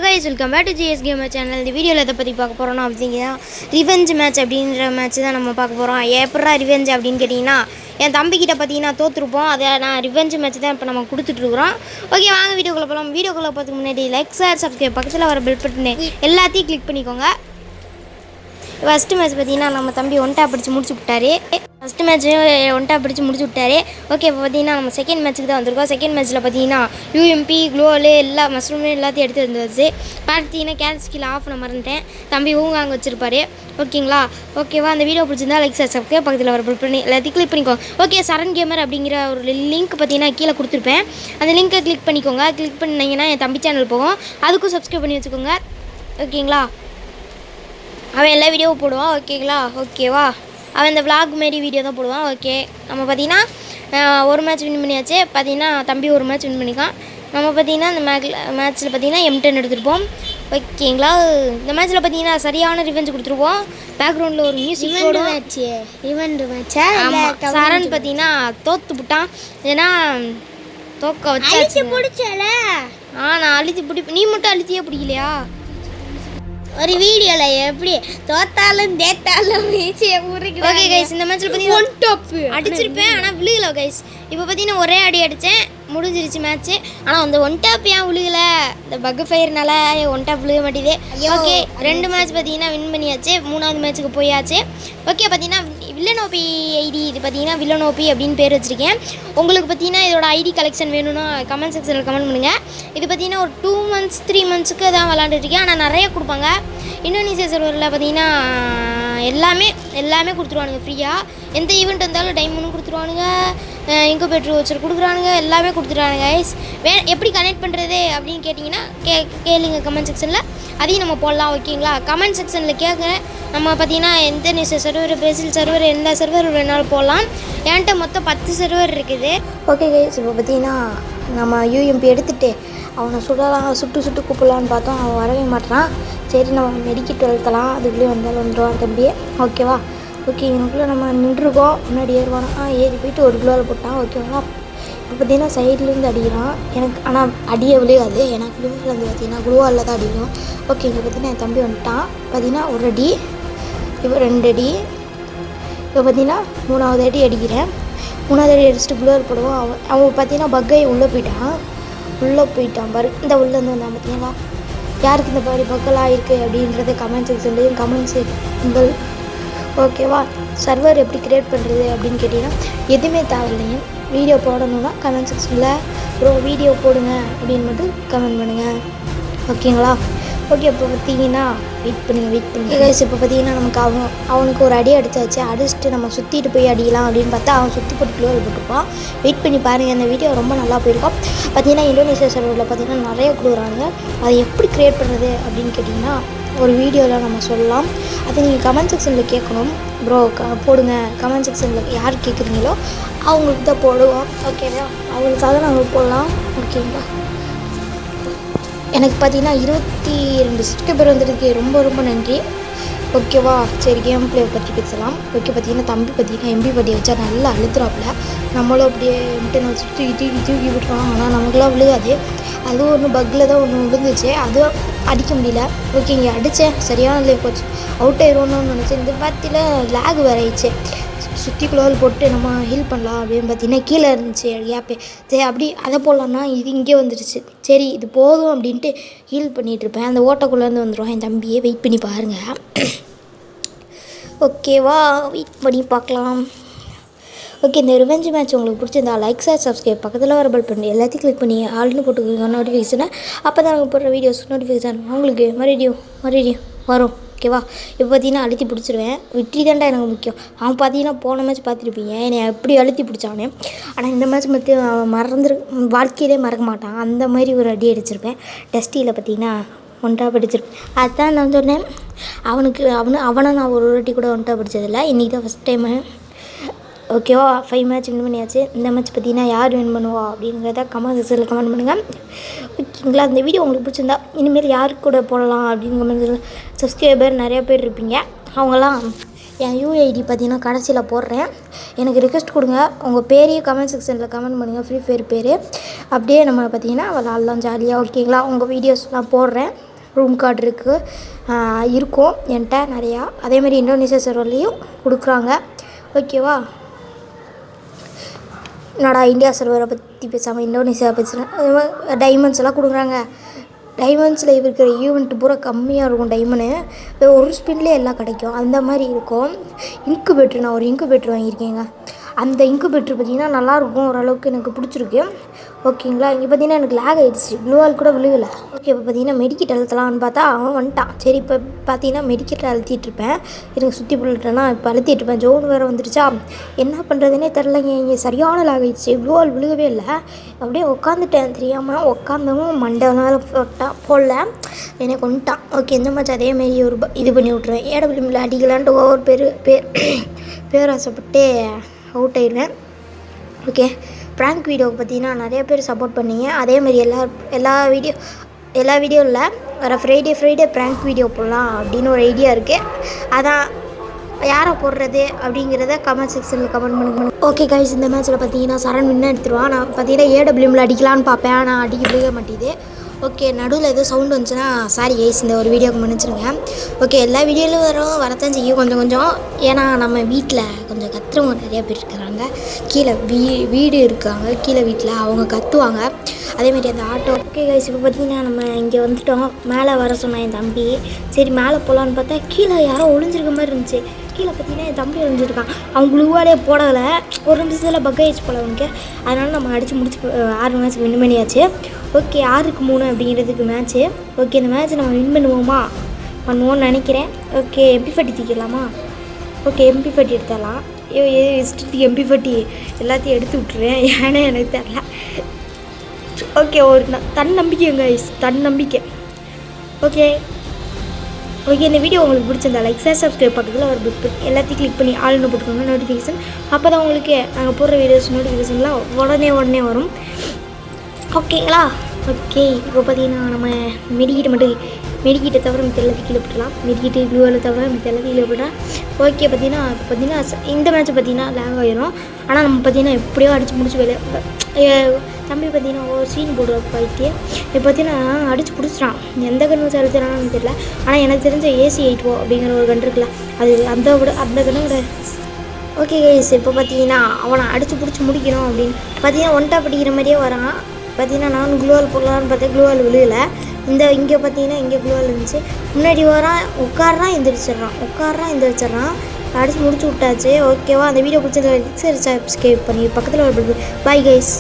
guys, welcome back to GS Gamer channel. இந்த வீடியோவில் எதை பற்றி பார்க்க போகிறோம்னா அப்படிங்கன்னா ரிவெஞ்ச் மேட்ச் அப்படின்ற மேட்ச் தான் நம்ம பார்க்க போகிறோம். எப்படா ரிவெஞ்ச் அப்படின்னு கேட்டிங்கன்னா என் தம்பிக்கிட்ட பார்த்தீங்கன்னா தோற்றுருப்போம். அதை நான் ரிவெஞ்ச் மேட்ச் தான் இப்போ நம்ம கொடுத்துட்ருக்குறோம். ஓகே, வாங்க வீடியோக்குள்ளே போகலாம். வீடியோக்குள்ளே பார்த்துக்கு முன்னாடி லைக் ஷேர் சப்ஸ்கிரைப் பக்கத்தில் வர பெல் பட்டனு எல்லாத்தையும் கிளிக் பண்ணிக்கோங்க. ஃபஸ்ட்டு மேட்ச் பார்த்தீங்கன்னா நம்ம தம்பி ஒன்டா பிடிச்சி முடிச்சு விட்டாரு. ஃபஸ்ட்டு மேட்ச்சு ஒன்டா பிடிச்சி முடிச்சு விட்டாரு. ஓகே, இப்போ பார்த்தீங்கன்னா நம்ம செகண்ட் மேட்ச்சுக்கு தான் வந்திருக்கோம். செகண்ட் மேட்ச்சில் பார்த்தீங்கன்னா யூஎம்பி க்ளோவலு எல்லா மஷ்ரூமே எல்லாத்தையும் எடுத்து வந்துச்சு. பார்த்தீங்கன்னா கேரட் ஸ்கில் ஆஃப் பண்ண மறந்துட்டேன். தம்பி அங்கே வச்சுருப்பாரு. ஓகேங்களா? ஓகேவா? அந்த வீடியோ பிடிச்சிருந்தா லைக் சப்ஸ்கிரைப் பக்கத்தில் வர பண்ணி எல்லாத்தையும் கிளிக் பண்ணிக்கோங்க. ஓகே, சரண் கேமர் அப்படிங்கிற ஒரு லிங்க் பார்த்தீங்கன்னா கீழே கொடுத்துருப்பேன். அந்த லிங்க்கை கிளிக் பண்ணிக்கோங்க. கிளிக் பண்ணிங்கன்னா என் தம்பி சேனல் போகும். அதுக்கும் சப்ஸ்கிரைப் பண்ணி வச்சுக்கோங்க. ஓகேங்களா? அவன் எல்லா வீடியோவும் போடுவான். ஓகேவா? அவன் இந்த விளாக் மாரி வீடியோ தான் போடுவான். ஓகே, நம்ம பார்த்தீங்கன்னா ஒரு மேட்ச் வின் பண்ணியாச்சு. பார்த்தீங்கன்னா தம்பி ஒரு மேட்ச் வின் பண்ணிக்கான். நம்ம பார்த்தீங்கன்னா இந்த மேட்ச்சில் பார்த்தீங்கன்னா M10 எடுத்துருப்போம். ஓகேங்களா? இந்த மேட்ச்சில் பார்த்தீங்கன்னா சரியான ரிவெஞ்ச் கொடுத்துருப்போம். பேக்ரவுண்டில் ஒரு மியூசிக் மேட்ச்சா சரண் பார்த்தீங்கன்னா தோத்துப்புட்டான். ஏன்னா தோக்க வச்சு பிடிச்சல. நான் அழுத்தி பிடிப்பேன். நீ மட்டும் அழுத்தியே பிடிக்கலையா? ஒரு வீடியோவில் எப்படி தோத்தாலும் தேத்தாலும் ஓகே கைஸ், இந்த மேட்ச்சில் பார்த்தீங்கன்னா அடிச்சிருப்பேன். ஆனால் விழுகலை கைஸ். இப்போ பார்த்தீங்கன்னா ஒரே அடி அடித்தேன், முடிஞ்சிருச்சு மேட்ச்சு. ஆனால் அந்த ஒன் டாப் ஏன் விழுகலை? இந்த பக் ஃபயர்னால ஒன் டாப் விழுக மாட்டேது. ஓகே, 2 மேட்ச் பார்த்தீங்கன்னா வின் பண்ணியாச்சு. 3வது மேட்ச்சுக்கு போயாச்சு. ஓகே, பார்த்தீங்கன்னா வில்லனோபி ஐடி இது பார்த்தீங்கன்னா வில்லனோபி அப்படின்னு பேர் வச்சுருக்கேன். உங்களுக்கு பார்த்தீங்கன்னா இதோட ஐடி கலெக்ஷன் வேணும்னா கமெண்ட் செக்ஷனில் கமெண்ட் பண்ணுங்கள். இது பார்த்தீங்கன்னா ஒரு 2 months 3 monthsக்கு தான் விளாண்டுருக்கேன். ஆனால் நிறைய கொடுப்பாங்க. இந்தோனேசியா சர்வரில் பார்த்தீங்கன்னா எல்லாமே கொடுத்துருவானுங்க ஃப்ரீயாக. எந்த ஈவெண்ட் வந்தாலும் டைமண்டும் கொடுத்துருவானுங்க. Incubator voucher கொடுக்குறானுங்க. எல்லாமே கொடுத்துருவானுங்க கைஸ். எப்படி கனெக்ட் பண்ணுறது அப்படின்னு கேட்டிங்கன்னா கேளுங்க கமெண்ட் செக்ஷனில். அதையும் நம்ம போடலாம். ஓகேங்களா? கமெண்ட் செக்ஷனில் கேட்க நம்ம பார்த்தீங்கன்னா இந்தோனேசியா சர்வர், பிரேசில் சர்வர், எந்த சர்வர் வேணாலும் போடலாம். என்கிட்ட மொத்தம் 10 சர்வர் இருக்குது. ஓகே கைஸ், இப்போ பார்த்தீங்கன்னா நம்ம UMP எடுத்துகிட்டு அவனை சுட்டு கூப்பிடலான்னு பார்த்தோம். அவன் வரவே மாட்டான். சரி, நம்ம மெடிக்கிட்டு வளர்த்தலாம். அதுக்குள்ளேயே வந்துடுவான் தம்பி. ஓகேவா? ஓகே, எனக்குள்ளே நம்ம நின்றுருக்கோம். முன்னாடி ஏறுவானா ஏறி போயிட்டு ஒரு குளோவில் போட்டான். ஓகேவா? இப்போ பார்த்தீங்கன்னா சைட்லேருந்து அடிக்கிறான் எனக்கு. ஆனால் அடியை விழுகாது. எனக்கு குளோவில் வந்து பார்த்தீங்கன்னா குளோவில் தான் அடிக்கும். ஓகே, இங்கே பார்த்தீங்கன்னா என் தம்பி வந்துட்டான். பார்த்தீங்கன்னா ஒரு அடி, இப்போ 2 அடி, இப்போ பார்த்தீங்கன்னா 3வது அடி அடிக்கிறேன். 3வது அடி அடிச்சுட்டு குளோவில் போடுவோம். அவன் பார்த்தீங்கன்னா பக்கை உள்ளே போயிட்டான் பாரு. இந்த உள்ளேருந்து வந்தான். பார்த்தீங்கன்னா யாருக்கு இந்த மாதிரி பக்கெல்லாம் இருக்குது அப்படின்றது கமெண்ட் செக்ஷன்லேயும் கமெண்ட் செய்யுங்கள். ஓகேவா? சர்வர் எப்படி க்ரியேட் பண்ணுறது அப்படின்னு கேட்டிங்கன்னா எதுவுமே தேவையில்லைங்க. வீடியோ போடணுன்னா கமெண்ட் செக்ஷனில் ப்ரோ வீடியோ போடுங்க அப்படின்னு மட்டும் கமெண்ட் பண்ணுங்கள். ஓகேங்களா? ஓகே, இப்போ பார்த்தீங்கன்னா வெயிட் பண்ணுங்க கைஸ். இப்போ பார்த்தீங்கன்னா நமக்கு அவனுக்கு ஒரு அடி அடிச்சுட்டு நம்ம சுற்றிட்டு போய் அடிக்கலாம் அப்படின்னு பார்த்தா அவன் சுற்றி போட்டு குளோவில் போட்டுருப்பான். வெயிட் பண்ணி பாருங்கள். அந்த வீடியோ ரொம்ப நல்லா போயிருக்கோம். பார்த்தீங்கன்னா இந்தோனேசியா சர்வரில் பார்த்தீங்கன்னா நிறைய கொடுக்குறாங்க. அதை எப்படி க்ரியேட் பண்ணுறது அப்படின்னு கேட்டிங்கன்னா ஒரு வீடியோவில் நம்ம சொல்லலாம். அதை நீங்கள் கமெண்ட் செக்ஷனில் கேட்கணும். ப்ரோ போடுங்க கமெண்ட் செக்ஷனில் யார் கேட்குறீங்களோ அவங்களுக்கு தான் போடுவோம். ஓகேவா? அவங்களுக்காக நாங்கள் போடலாம். ஓகேங்களா? எனக்கு பார்த்தீங்கன்னா 22 சப்ஸ்கிரைபர் வந்துருக்கு. ரொம்ப நன்றி. ஓகேவா? சரி, கேம் பிளே பற்றி பேசலாம். ஓகே, பார்த்தீங்கன்னா தம்பி பார்த்தீங்கன்னா MP பட்டியை வச்சா நல்லா அழுத்துறாப்புல. நம்மளும் அப்படியே M10 வச்சு தூக்கி விட்டுருவோம். ஆனால் நமக்குலாம் விழுகாது. அதுவும் ஒன்று பக்கில் தான் ஒன்று விழுந்துச்சு. அதுவும் அடிக்க முடியல. ஓகே, இங்கே அடித்தேன். சரியான லே போச்சு. அவுட் ஆயிடுவோன்னு நினச்சேன். இந்த பார்த்தியில் லேக் வேறு ஆயிடுச்சு. சுற்றி குளோவில் போட்டு நம்ம ஹீல் பண்ணலாம் அப்படின்னு பார்த்தீங்கன்னா கீழே இருந்துச்சு கேப்பே. சரி, அப்படி அதை போடலான்னா இது இங்கே வந்துடுச்சு. சரி, இது போதும் அப்படின்ட்டு ஹீல் பண்ணிகிட்ருப்பேன். அந்த ஓட்டக்குள்ளேருந்து வந்துடுவான் என் தம்பியை. வெயிட் பண்ணி பாருங்கள். ஓகேவா? வெயிட் பண்ணி பார்க்கலாம். ஓகே, இந்த ரிவெஞ்ச் மேட்ச் உங்களுக்கு பிடிச்சிருந்தா லைக் ஷேர் சப்ஸ்கிரைப் பக்கத்தில் வர பெல் பண்ணி எல்லாத்தையும் கிளிக் பண்ணி ஆல்னு போட்டுக்கோங்க நோட்டிஃபிகேஷனை. அப்போ தான் நாங்கள் போடுற வீடியோஸ் நோட்டிஃபிகேஷன் உங்களுக்கு மறுபடியும் வரும். ஓகேவா? இப்போ பார்த்தீங்கன்னா அழுத்தி பிடிச்சிருவேன். வெற்றி தாண்டா எனக்கு முக்கியம். அவன் பார்த்தீங்கன்னா போன மேட்ச் பார்த்துருப்பீங்க என்னை எப்படி அழுத்தி பிடிச்சானே. ஆனால் இந்த மேட்ச் மட்டும் அவன் வாழ்க்கையிலே மறக்க மாட்டான். அந்த மாதிரி ஒரு அடி அடிச்சிருப்பேன். டெஸ்டியில் பார்த்தீங்கன்னா ஒன்றாக படிச்சிருப்பேன். அதுதான் நான் சொன்னேன். அவனை நான் ஒரு வாட்டி கூட ஒன்றாக படித்ததில்லை. இன்றைக்கி தான் ஃபஸ்ட் டைமு. ஓகேவா? 5 மேட்ச் வின் பண்ணியாச்சு. இந்த மேட்ச் பார்த்தீங்கன்னா யார் வின் பண்ணுவா அப்படிங்கிறத கமெண்ட் செக்ஷனில் கமெண்ட் பண்ணுங்கள். ஓகேங்களா? இந்த வீடியோ உங்களுக்கு பிடிச்சிருந்தா இனிமேல் யாருக்கு கூட போடலாம் அப்படின்னு கமெண்ட் சப்ஸ்கிரைபர் நிறையா பேர் இருப்பீங்க. அவங்களாம் என் UID பார்த்தீங்கன்னா கடைசியில் போடுறேன். எனக்கு ரிக்வெஸ்ட் கொடுங்க. உங்கள் பேரையும் கமெண்ட் செக்ஷனில் கமெண்ட் பண்ணுங்கள். ஃப்ரீ ஃபயர் பேர் அப்படியே நம்ம பார்த்தீங்கன்னா விளாட்லாம் ஜாலியாக. ஓகேங்களா? உங்கள் வீடியோஸ்லாம் போடுறேன். ரூம் கார்டு இருக்கும் என்கிட்ட நிறையா. அதேமாதிரி இந்தோனேஷியா சர்வர்லேயும் கொடுக்குறாங்க. ஓகேவா? என்னடா இந்தியா சர்வரை பற்றி பேசாமல் இந்தோனேஷியா பேசுகிறேன். அது மாதிரி டைமண்ட்ஸ் எல்லாம் கொடுக்குறாங்க. டைமண்ட்ஸில் இருக்கிற ஈவெண்ட் பூரா கம்மியாக இருக்கும். டைமண்டு ஒரு ஸ்பின்லேயே எல்லாம் கிடைக்கும். அந்த மாதிரி இருக்கும். இன்குபேட்ரு, நான் ஒரு இன்குபேட்ரு வாங்கியிருக்கேங்க. அந்த இன்குபேட்ரு பார்த்திங்கன்னா நல்லாயிருக்கும், ஓரளவுக்கு எனக்கு பிடிச்சிருக்கு. ஓகேங்களா? இங்கே பார்த்திங்கன்னா எனக்கு லேக் ஆகிடுச்சு, க்ளூவால் கூட விழுகலை. ஓகே, இப்போ பார்த்திங்கன்னா மெடிக்கெட் அழுத்தலாம்னு பார்த்தா அவன் வந்துட்டான். சரி, இப்போ பார்த்திங்கன்னா மெடிக்கெட் அழுத்திட்டுருப்பேன். எனக்கு சுற்றி போட்டுட்டேன்னா இப்போ அழுத்திட்டுருப்பேன். ஜோன் வேறு வந்துருச்சா, என்ன பண்ணுறதுனே தெரிலங்க. இங்கே சரியான லேக் ஆகிடுச்சு, க்ளூவால் விழுகவே இல்லை. அப்படியே உட்காந்துட்டேன், தெரியாமல் உட்காந்தவும் மண்டை மேலே போடல, என்னை கொண்டுட்டான். ஓகே, இந்த மாதிரி அதேமாரி ஒரு இது பண்ணி விட்ருவேன். ஏடபிள்யூமில் அடிக்கலான்ட்டு ஒவ்வொரு பேராசைப்பட்டு அவுட் ஆயிடுவேன். ஓகே, ப்ராங்க் வீடியோவுக்கு பார்த்தீங்கன்னா நிறைய பேர் சப்போர்ட் பண்ணீங்க. அதேமாதிரி எல்லா வீடியோ இல்லை, வர ஃப்ரைடே ப்ராங்க் வீடியோ போடலாம் அப்படின்னு ஒரு ஐடியா இருக்குது. அதான் யாரை போடுறது அப்படிங்கிறத கமெண்ட் செக்ஷனில் கமெண்ட் பண்ணுங்க. ஓகே கைஸ், இந்த மேட்ச்சில் பார்த்தீங்கன்னா சரண் வின்னர் எடுத்துருவான். நான் பார்த்தீங்கன்னா ஏடபிள்யூமில் அடிக்கலான்னு பார்ப்பேன், ஆனால் அடிக்க மாட்டேது. ஓகே, நடுவில் ஏதோ சவுண்ட் வந்துச்சுன்னா சாரி கைஸ், இந்த ஒரு வீடியோக்கு மன்னிச்சிருங்க. ஓகே, எல்லா வீடியோவிலும் வரத்தான் செய்யும் கொஞ்சம். ஏன்னா நம்ம வீட்டில் கொஞ்சம் கத்துறவங்க நிறையா பேர் இருக்கிறாங்க. கீழே வீடு இருக்காங்க, கீழே வீட்டில் அவங்க கத்துவாங்க. அதேமாதிரி அந்த ஆட்டோ. ஓகே கைஸ், இப்போ பார்த்திங்கன்னா நம்ம இங்கே வந்துவிட்டோம். மேலே வர சொன்னான் என் தம்பி. சரி, மேலே போகலான்னு பார்த்தா கீழே யாரோ ஒளிஞ்சிருக்க மாதிரி இருந்துச்சு. கீழே பார்த்தீங்கன்னா என் தம்பி ஒளிஞ்சிருக்கான். அவன் க்ளூவாலே போடலை, ஒரு நிமிஷத்தில் பக் ஆகிடுச்சு போல அவனுக்கு. அதனால் நம்ம அடித்து முடிச்சு 6 மேட்ச் வின் பண்ணியாச்சு. ஓகே, 6-3 அப்படிங்கிறதுக்கு மேட்ச்சு. ஓகே, இந்த மேட்ச்சை நம்ம வின் பண்ணுவோம்னு நினைக்கிறேன். Okay, MP40 தூக்கிடலாமா? ஓகே, MP40 எடுத்துடலாம். இஷ்டத்துக்கு MP40 எல்லாத்தையும் எடுத்து விட்டுருவேன், ஏன்னா எனக்கு தெரில. ஓகே, ஒரு தன்னம்பிக்கைங்க, தன்னம்பிக்கை. ஓகே, இந்த வீடியோ உங்களுக்கு பிடிச்சிருந்தா லைக், ஷேர், சப்ஸ்கிரைப் பக்கத்தில் ஒரு பிக் எல்லாத்தையும் கிளிக் பண்ணி ஆள்னு போட்டுக்கோங்க நோட்டிஃபிகேஷன். அப்போ தான் உங்களுக்கு நாங்கள் போடுற வீடியோஸ் நோட்டிஃபிகேஷன்லாம் உடனே வரும். ஓகேங்களா? ஓகே, இப்போ பார்த்தீங்கன்னா நம்ம மெடிக்கிட்டை தவிர மித்த எல்லாத்தையும் கீழே போட்டுடலாம். மெடிக்கிட்டு க்ளூவில் தவிர மித்த எல்லாத்தையும் கீழே போட்டுறேன். ஓகே, பார்த்தீங்கன்னா இந்த மேட்ச் பார்த்தீங்கன்னா லேக் ஆகிரும். ஆனால் நம்ம பார்த்தீங்கன்னா எப்படியோ அடித்து முடிச்சு தம்பி பார்த்தீங்கன்னா ஒரு சீன் போடுவார் போயிட்டு. இப்போ பார்த்தீங்கன்னா அடித்து பிடிச்சிட்டான். எந்த கன்று வச்சு அடிச்சிடான்னு தெரியல. ஆனால் எனக்கு தெரிஞ்ச AC-8 அப்படிங்கிற ஒரு கன்று இருக்குல்ல, அது அந்த கண்ணோட. ஓகே கைஸ், இப்போ பார்த்தீங்கன்னா அவனை அடித்து பிடிச்சி முடிக்கணும் அப்படின்னு பார்த்தீங்கன்னா ஒன்ட்டா படிக்கிற மாதிரியே வரான். பார்த்தீங்கன்னா நான் க்ளூவால் போடலான்னு பார்த்தா க்ளூவால் விழுகலை. இங்கே பார்த்தீங்கன்னா இங்கே க்ளூவால் இருந்துச்சு. முன்னாடி வரான், உட்காரான் எந்திரிச்சிட்றான். அடித்து முடிச்சு விட்டாச்சு. ஓகேவா? அந்த வீடியோ பிடிச்சது சப்ஸ்கிரைப் பண்ணி பக்கத்தில் ஒரு பாய் கைஸ்.